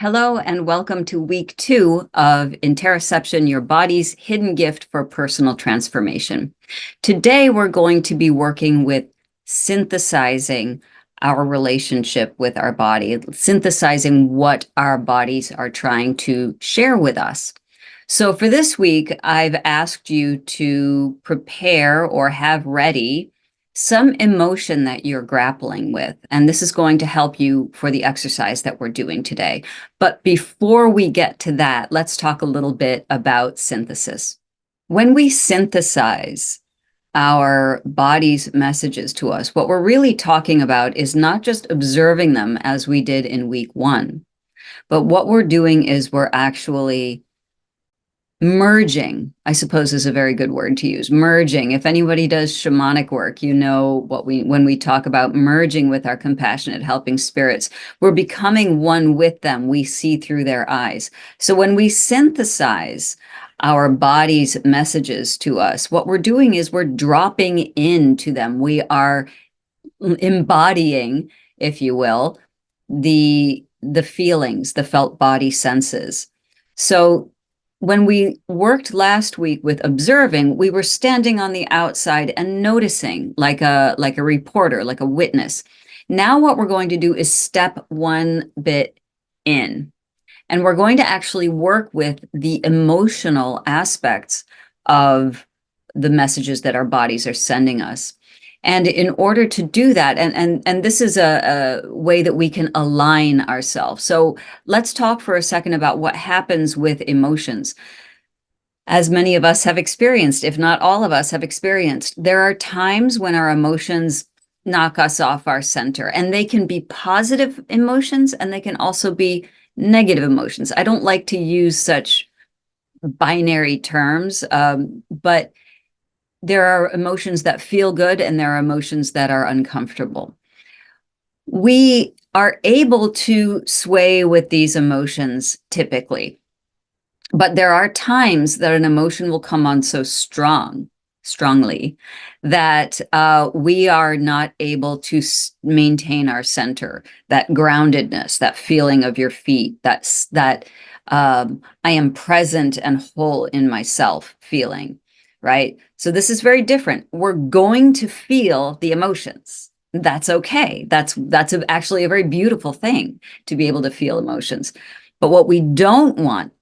Hello and welcome to week 2 of Interoception, your body's hidden gift for personal transformation. Today, we're going to be working with synthesizing our relationship with our body, synthesizing what our bodies are trying to share with us. So for this week, I've asked you to prepare or have ready some emotion that you're grappling with. And this is going to help you for the exercise that we're doing today. But before we get to that, let's talk a little bit about synthesis. When we synthesize our body's messages to us, what we're really talking about is not just observing them as we did in week 1, but what we're doing is we're actually merging, I suppose is a very good word to use. Merging. If anybody does shamanic work, you know when we talk about merging with our compassionate helping spirits, we're becoming one with them. We see through their eyes. So when we synthesize our body's messages to us, what we're doing is we're dropping into them. We are embodying, if you will, the feelings, the felt body senses. So when we worked last week with observing, we were standing on the outside and noticing like a reporter, like a witness. Now what we're going to do is step one bit in, and we're going to actually work with the emotional aspects of the messages that our bodies are sending us. And in order to do that, and this is a way that we can align ourselves. So let's talk for a second about what happens with emotions. As many of us have experienced, if not all of us have experienced, there are times when our emotions knock us off our center, and they can be positive emotions and they can also be negative emotions. I don't like to use such binary terms, but there are emotions that feel good and there are emotions that are uncomfortable. We are able to sway with these emotions typically, but there are times that an emotion will come on so strongly that we are not able to maintain our center, that groundedness, that feeling of your feet, that I am present and whole in myself feeling. Right? So this is very different. We're going to feel the emotions. That's okay. That's actually a very beautiful thing to be able to feel emotions. But what we don't want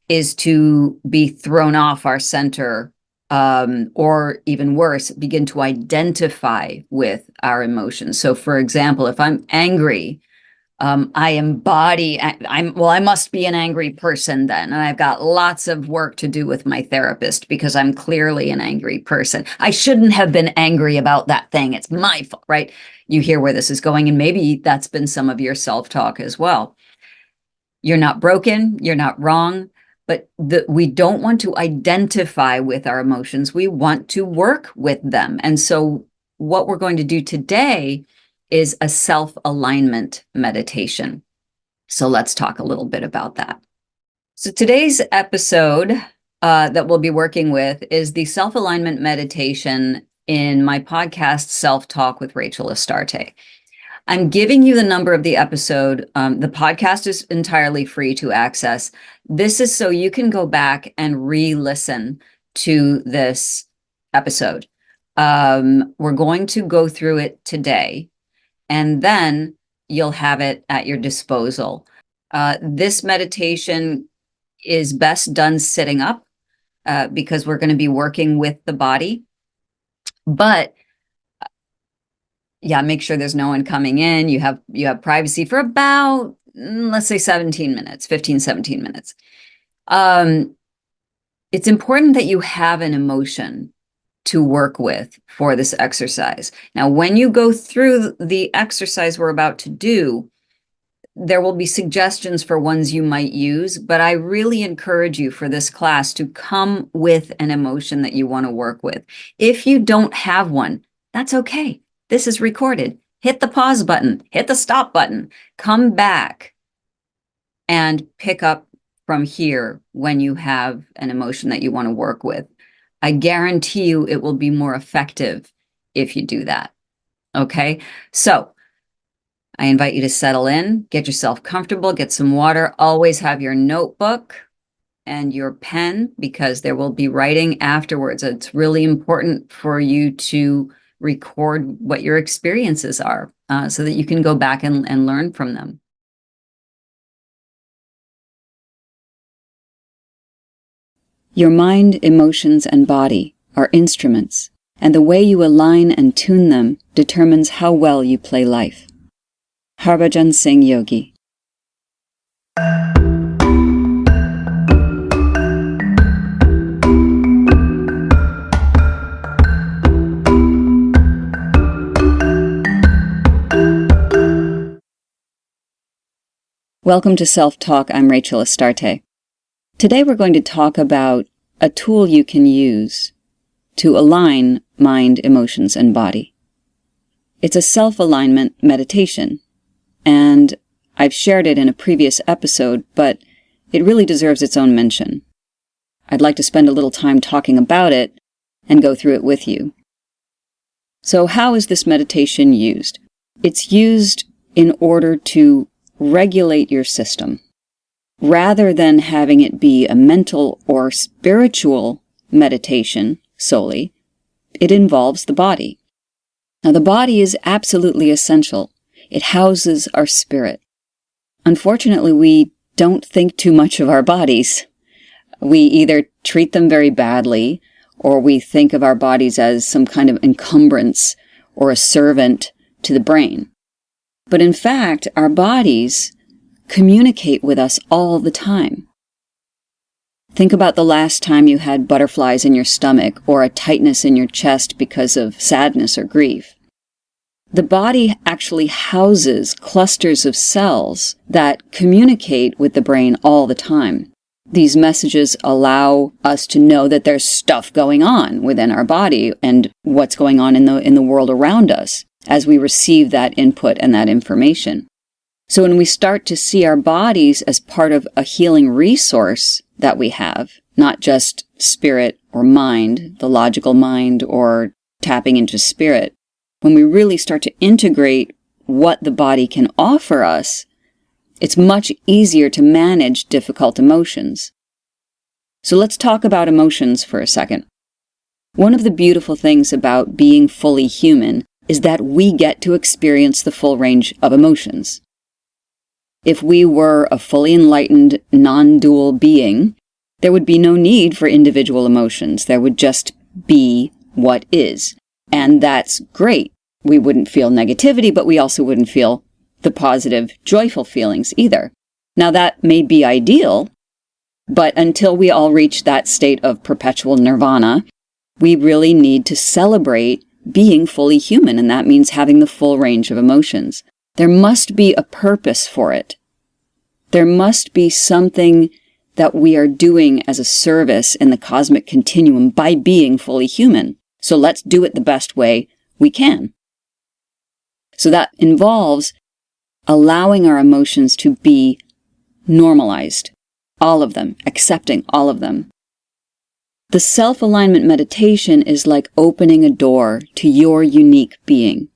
is to be thrown off our center, or even worse, begin to identify with our emotions. So for example, if I'm angry, I embody, I must be an angry person then. And I've got lots of work to do with my therapist because I'm clearly an angry person. I shouldn't have been angry about that thing. It's my fault, right? You hear where this is going, and maybe that's been some of your self-talk as well. You're not broken, you're not wrong, but we don't want to identify with our emotions. We want to work with them. And so what we're going to do today is a self-alignment meditation. So let's talk a little bit about that. So today's episode that we'll be working with is the self-alignment meditation in my podcast, Self-Talk with Rachel Astarte. I'm giving you the number of the episode. The podcast is entirely free to access. This is so you can go back and re-listen to this episode. We're going to go through it today, and then you'll have it at your disposal. This meditation is best done sitting up because we're going to be working with the body. But yeah, make sure there's no one coming in. You have privacy for about, let's say 17 minutes, 15, 17 minutes. It's important that you have an emotion to work with for this exercise. Now, when you go through the exercise we're about to do, there will be suggestions for ones you might use, but I really encourage you for this class to come with an emotion that you want to work with. If you don't have one, that's okay. This is recorded. Hit the pause button, hit the stop button, come back and pick up from here when you have an emotion that you want to work with. I guarantee you it will be more effective if you do that. Okay, so I invite you to settle in, get yourself comfortable, get some water. Always have your notebook and your pen because there will be writing afterwards. It's really important for you to record what your experiences are so that you can go back and learn from them. Your mind, emotions, and body are instruments, and the way you align and tune them determines how well you play life. Harbhajan Singh Yogi. Welcome to Self-Talk. I'm Rachel Astarte. Today we're going to talk about a tool you can use to align mind, emotions, and body. It's a self-alignment meditation, and I've shared it in a previous episode, but it really deserves its own mention. I'd like to spend a little time talking about it and go through it with you. So how is this meditation used? It's used in order to regulate your system. Rather than having it be a mental or spiritual meditation solely, it involves the body. Now, the body is absolutely essential. It houses our spirit. Unfortunately, we don't think too much of our bodies. We either treat them very badly, or we think of our bodies as some kind of encumbrance or a servant to the brain. But in fact, our bodies communicate with us all the time. Think about the last time you had butterflies in your stomach or a tightness in your chest because of sadness or grief. The body actually houses clusters of cells that communicate with the brain all the time. These messages allow us to know that there's stuff going on within our body and what's going on in the world around us as we receive that input and that information. So when we start to see our bodies as part of a healing resource that we have, not just spirit or mind, the logical mind, or tapping into spirit, when we really start to integrate what the body can offer us, it's much easier to manage difficult emotions. So let's talk about emotions for a second. One of the beautiful things about being fully human is that we get to experience the full range of emotions. If we were a fully enlightened, non-dual being, there would be no need for individual emotions. There would just be what is. And that's great. We wouldn't feel negativity, but we also wouldn't feel the positive, joyful feelings either. Now that may be ideal, but until we all reach that state of perpetual nirvana, we really need to celebrate being fully human, and that means having the full range of emotions. There must be a purpose for it. There must be something that we are doing as a service in the cosmic continuum by being fully human. So let's do it the best way we can. So that involves allowing our emotions to be normalized, all of them, accepting all of them. The self-alignment meditation is like opening a door to your unique being.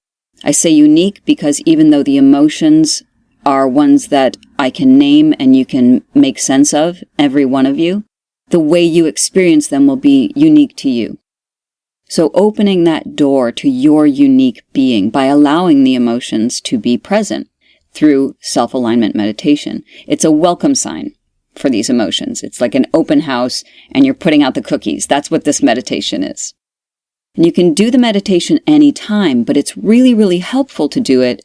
I say unique because even though the emotions are ones that I can name and you can make sense of, every one of you, the way you experience them will be unique to you. So opening that door to your unique being by allowing the emotions to be present through self-alignment meditation. It's a welcome sign for these emotions. It's like an open house and you're putting out the cookies. That's what this meditation is. And you can do the meditation anytime, but it's really, really helpful to do it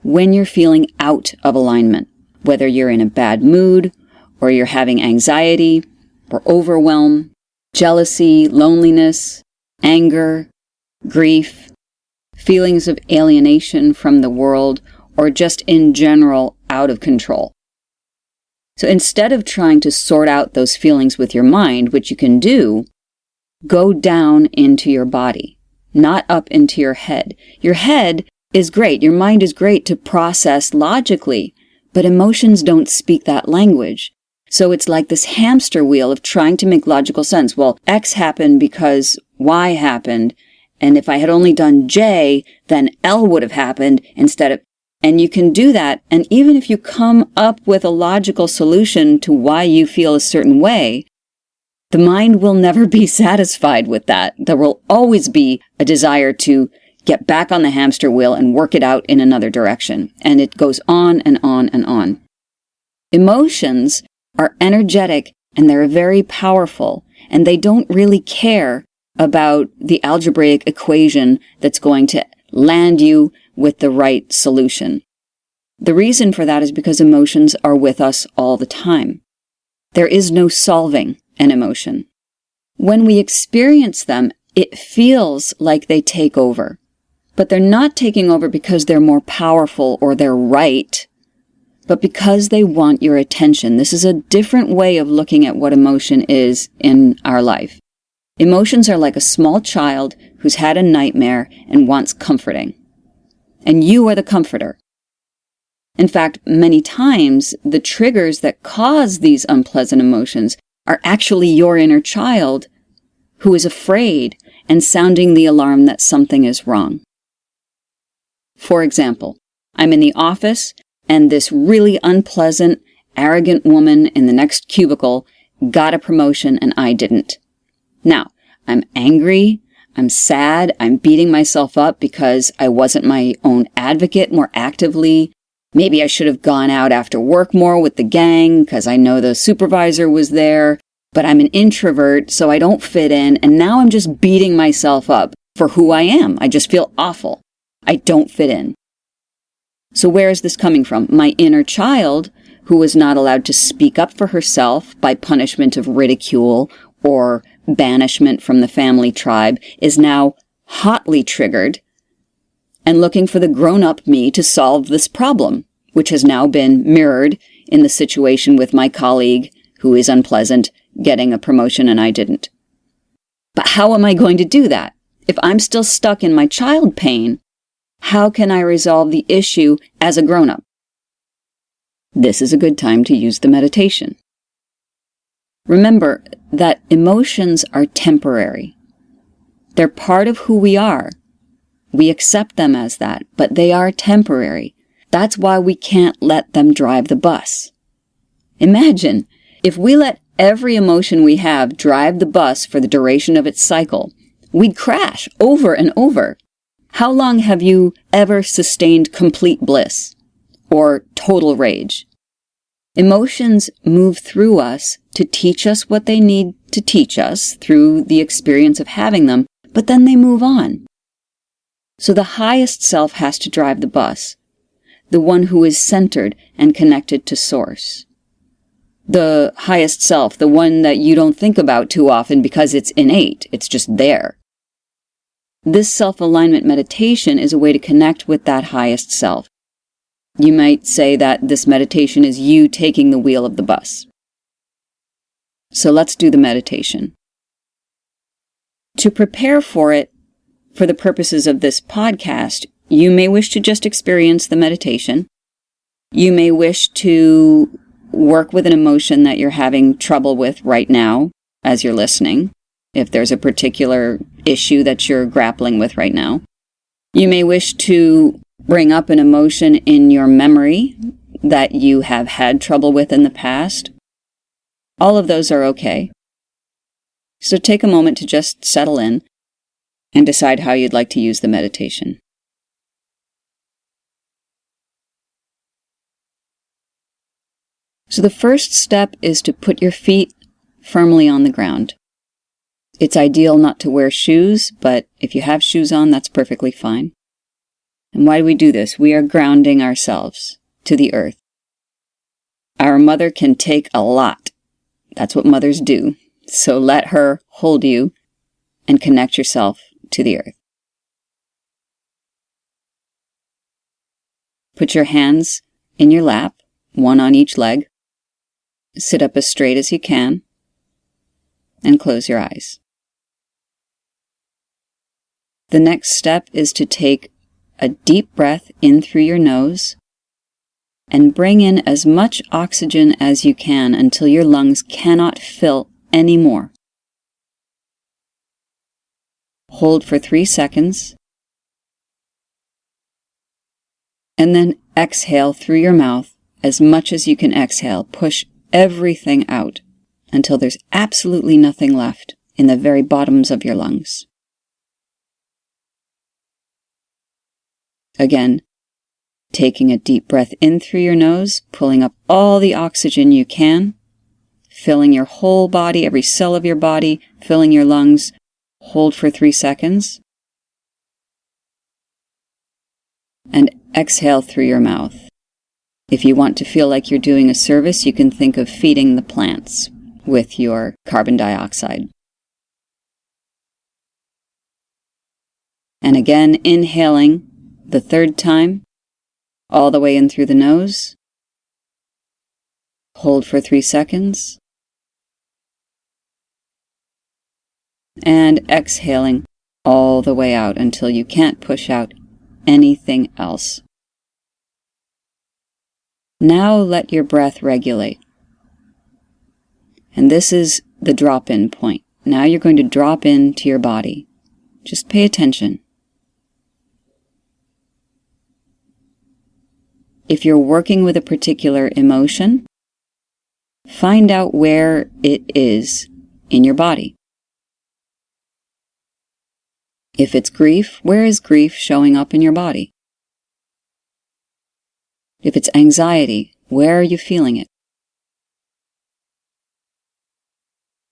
when you're feeling out of alignment, whether you're in a bad mood or you're having anxiety or overwhelm, jealousy, loneliness, anger, grief, feelings of alienation from the world, or just in general out of control. So instead of trying to sort out those feelings with your mind, which you can do, go down into your body, not up into your head. Your head is great. Your mind is great to process logically, but emotions don't speak that language. So it's like this hamster wheel of trying to make logical sense. Well, X happened because Y happened, and if I had only done J, then L would have happened instead of... And you can do that, and even if you come up with a logical solution to why you feel a certain way, the mind will never be satisfied with that. There will always be a desire to get back on the hamster wheel and work it out in another direction. And it goes on and on and on. Emotions are energetic and they're very powerful, and they don't really care about the algebraic equation that's going to land you with the right solution. The reason for that is because emotions are with us all the time. There is no solving an emotion. When we experience them, it feels like they take over. But they're not taking over because they're more powerful or they're right, but because they want your attention. This is a different way of looking at what emotion is in our life. Emotions are like a small child who's had a nightmare and wants comforting. And you are the comforter. In fact, many times, the triggers that cause these unpleasant emotions are actually your inner child who is afraid and sounding the alarm that something is wrong. For example, I'm in the office and this really unpleasant, arrogant woman in the next cubicle got a promotion and I didn't. Now, I'm angry, I'm sad, I'm beating myself up because I wasn't my own advocate more actively. Maybe I should have gone out after work more with the gang because I know the supervisor was there, but I'm an introvert, so I don't fit in, and now I'm just beating myself up for who I am. I just feel awful. I don't fit in. So where is this coming from? My inner child, who was not allowed to speak up for herself by punishment of ridicule or banishment from the family tribe, is now hotly triggered and looking for the grown-up me to solve this problem, which has now been mirrored in the situation with my colleague who is unpleasant getting a promotion and I didn't. But how am I going to do that? If I'm still stuck in my child pain, how can I resolve the issue as a grown-up? This is a good time to use the meditation. Remember that emotions are temporary. They're part of who we are. We accept them as that, but they are temporary. That's why we can't let them drive the bus. Imagine if we let every emotion we have drive the bus for the duration of its cycle, we'd crash over and over. How long have you ever sustained complete bliss or total rage? Emotions move through us to teach us what they need to teach us through the experience of having them, but then they move on. So the highest self has to drive the bus, the one who is centered and connected to source. The highest self, the one that you don't think about too often because it's innate, it's just there. This self-alignment meditation is a way to connect with that highest self. You might say that this meditation is you taking the wheel of the bus. So let's do the meditation. To prepare for it, for the purposes of this podcast, you may wish to just experience the meditation. You may wish to work with an emotion that you're having trouble with right now as you're listening, if there's a particular issue that you're grappling with right now. You may wish to bring up an emotion in your memory that you have had trouble with in the past. All of those are okay. So take a moment to just settle in and decide how you'd like to use the meditation. So the first step is to put your feet firmly on the ground. It's ideal not to wear shoes, but if you have shoes on, that's perfectly fine. And why do we do this? We are grounding ourselves to the earth. Our mother can take a lot. That's what mothers do. So let her hold you and connect yourself to the earth. Put your hands in your lap, one on each leg. Sit up as straight as you can and close your eyes. The next step is to take a deep breath in through your nose and bring in as much oxygen as you can until your lungs cannot fill any more. Hold for 3 seconds and then exhale through your mouth as much as you can exhale. Push everything out until there's absolutely nothing left in the very bottoms of your lungs. Again, taking a deep breath in through your nose, pulling up all the oxygen you can, filling your whole body, every cell of your body, filling your lungs. Hold for 3 seconds. And exhale through your mouth. If you want to feel like you're doing a service, you can think of feeding the plants with your carbon dioxide. And again, inhaling the 3rd time, all the way in through the nose. Hold for 3 seconds. And exhaling all the way out until you can't push out anything else. Now let your breath regulate. And this is the drop-in point. Now you're going to drop into your body. Just pay attention. If you're working with a particular emotion, find out where it is in your body. If it's grief, where is grief showing up in your body? If it's anxiety, where are you feeling it?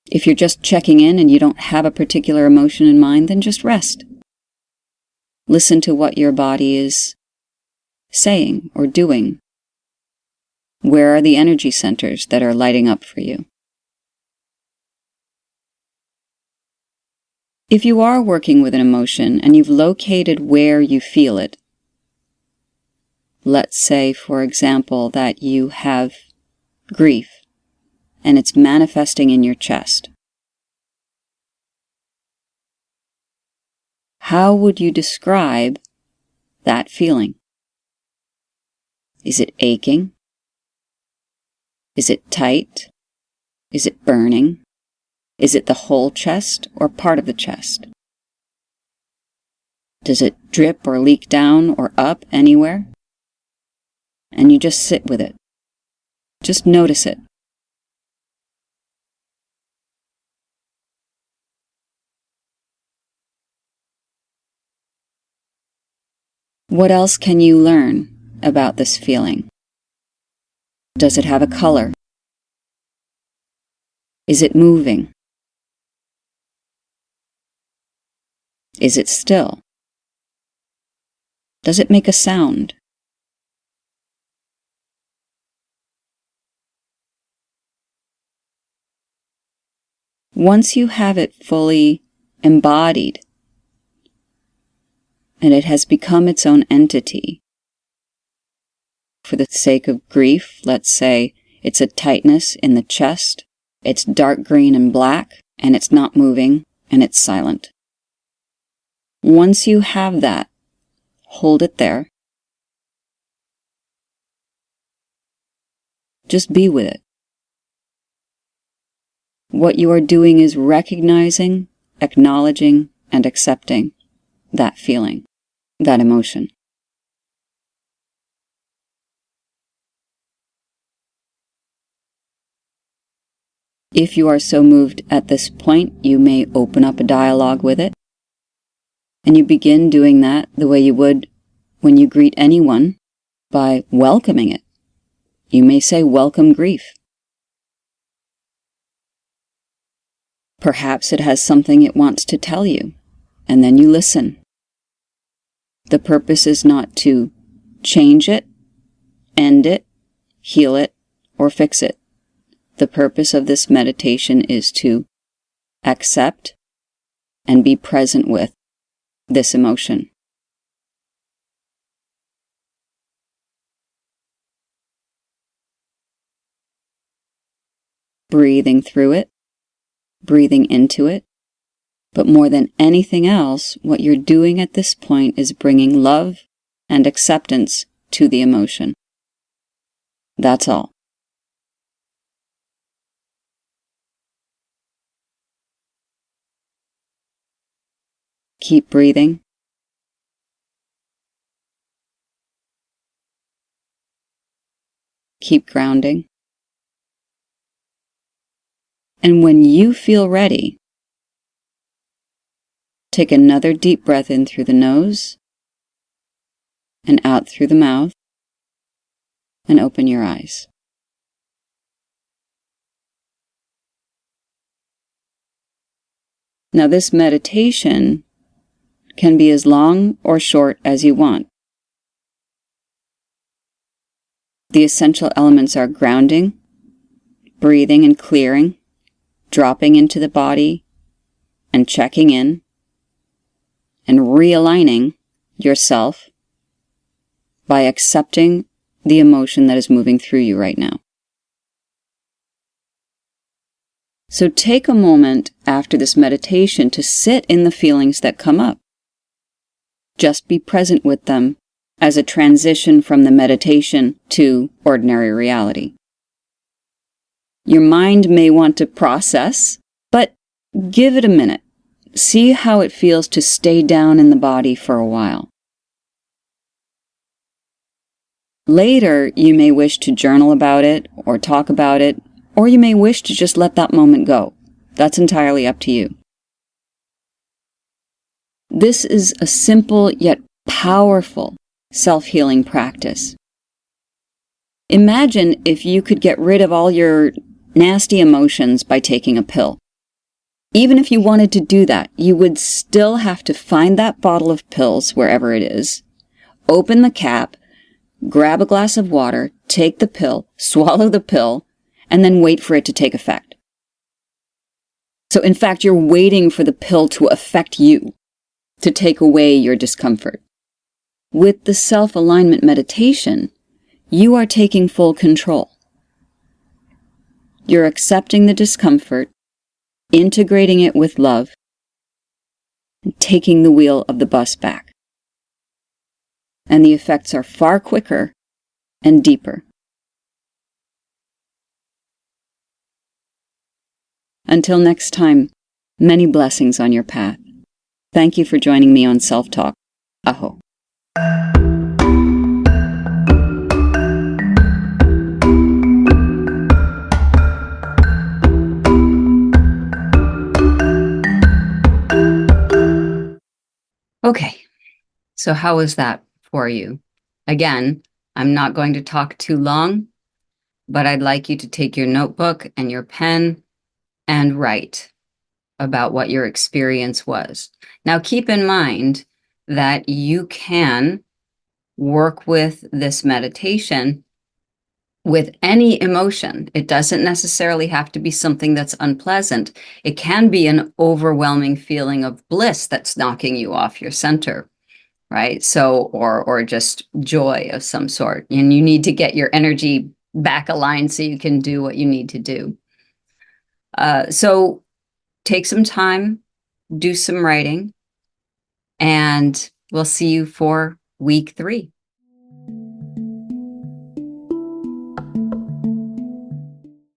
If you're just checking in and you don't have a particular emotion in mind, then just rest. Listen to what your body is saying or doing. Where are the energy centers that are lighting up for you? If you are working with an emotion and you've located where you feel it, let's say, for example, that you have grief and it's manifesting in your chest. How would you describe that feeling? Is it aching? Is it tight? Is it burning? Is it the whole chest or part of the chest? Does it drip or leak down or up anywhere? And you just sit with it. Just notice it. What else can you learn about this feeling? Does it have a color? Is it moving? Is it still? Does it make a sound? Once you have it fully embodied and it has become its own entity, for the sake of grief, let's say it's a tightness in the chest, it's dark green and black, and it's not moving, and it's silent. Once you have that, hold it there. Just be with it. What you are doing is recognizing, acknowledging, and accepting that feeling, that emotion. If you are so moved at this point, you may open up a dialogue with it. And you begin doing that the way you would when you greet anyone, by welcoming it. You may say, "Welcome, grief." Perhaps it has something it wants to tell you, and then you listen. The purpose is not to change it, end it, heal it, or fix it. The purpose of this meditation is to accept and be present with this emotion. Breathing through it, breathing into it, but more than anything else, what you're doing at this point is bringing love and acceptance to the emotion. That's all. Keep breathing. keep grounding. And when you feel ready, take another deep breath in through the nose and out through the mouth, and open your eyes. Now, this meditation can be as long or short as you want. The essential elements are grounding, breathing and clearing, dropping into the body and checking in, and realigning yourself by accepting the emotion that is moving through you right now. So take a moment after this meditation to sit in the feelings that come up. Just be present with them as a transition from the meditation to ordinary reality. Your mind may want to process, but give it a minute. See how it feels to stay down in the body for a while. Later, you may wish to journal about it or talk about it, or you may wish to just let that moment go. That's entirely up to you. This is a simple yet powerful self-healing practice. Imagine if you could get rid of all your nasty emotions by taking a pill. Even if you wanted to do that, you would still have to find that bottle of pills wherever it is, open the cap, grab a glass of water, take the pill, swallow the pill, and then wait for it to take effect. So in fact, you're waiting for the pill to affect you, to take away your discomfort. With the self-alignment meditation, you are taking full control. You're accepting the discomfort, integrating it with love, and taking the wheel of the bus back. And the effects are far quicker and deeper. Until next time, many blessings on your path. Thank you for joining me on Self-Talk. Aho. Okay, so how was that for you? Again, I'm not going to talk too long, but I'd like you to take your notebook and your pen and write about what your experience was. Now, keep in mind that you can work with this meditation with any emotion. It doesn't necessarily have to be something that's unpleasant. It can be an overwhelming feeling of bliss that's knocking you off your center, right? So, or just joy of some sort. And you need to get your energy back aligned so you can do what you need to do. So take some time, do some writing, and we'll see you for week 3.